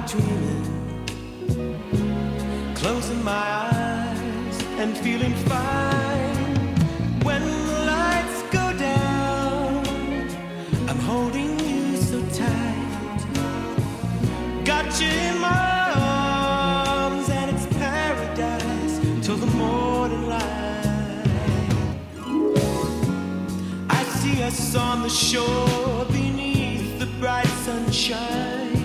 dreaming, closing my eyes and feeling fine. When the lights go down, I'm holding you so tight. Got you in my arms and it's paradise till the morning light. I see us on the shore beneath the bright sunshine.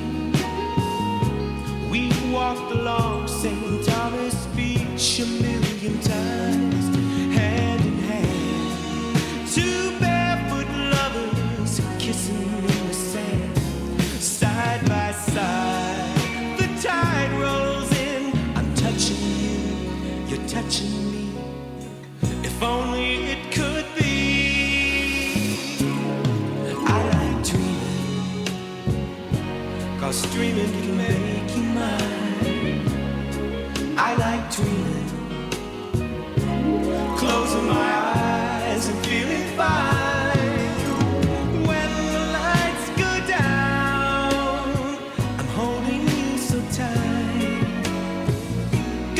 We've walked along St. Thomas Beach a million times, hand in hand. Two barefoot lovers kissing in the sand, side by side. The tide rolls in, I'm touching you, you're touching me. If only it could be. I like dreaming, 'cause dreaming can make you mine. I like dreaming, closing my eyes and feeling fine. When the lights go down, I'm holding you so tight.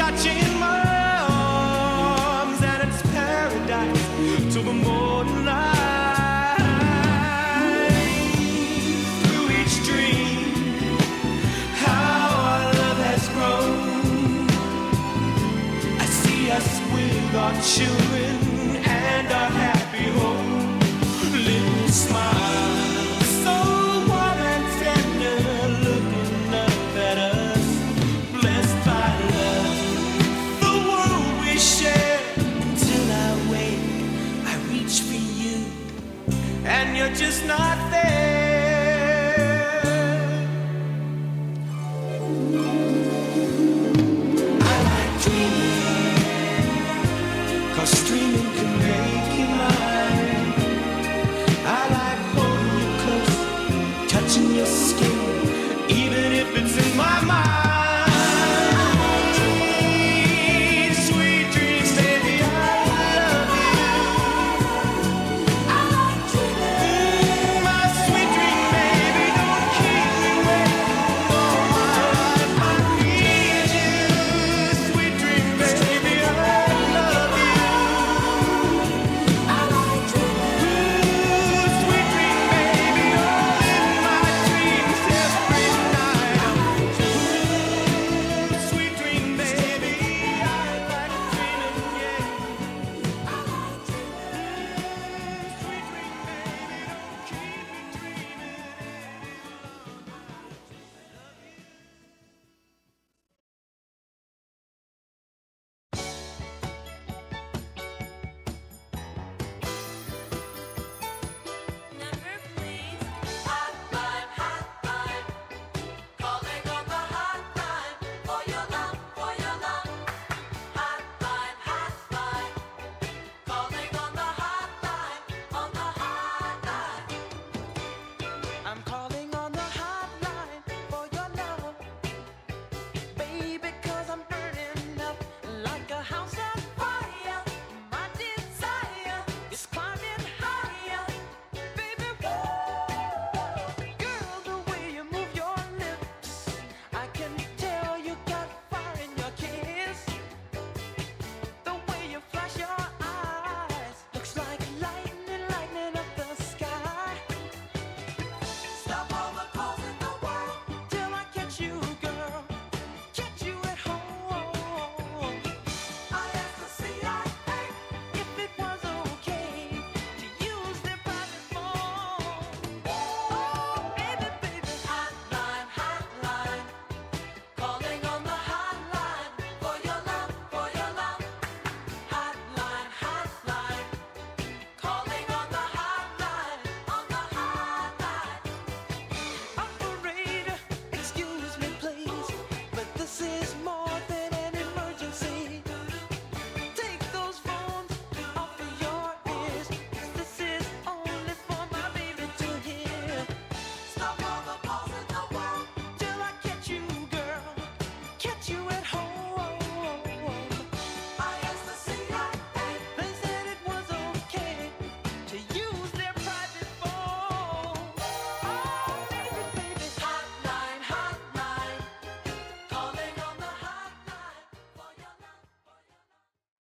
Got you in my arms and it's paradise till the morning light. Through each dream, how our love has grown. I see us with our children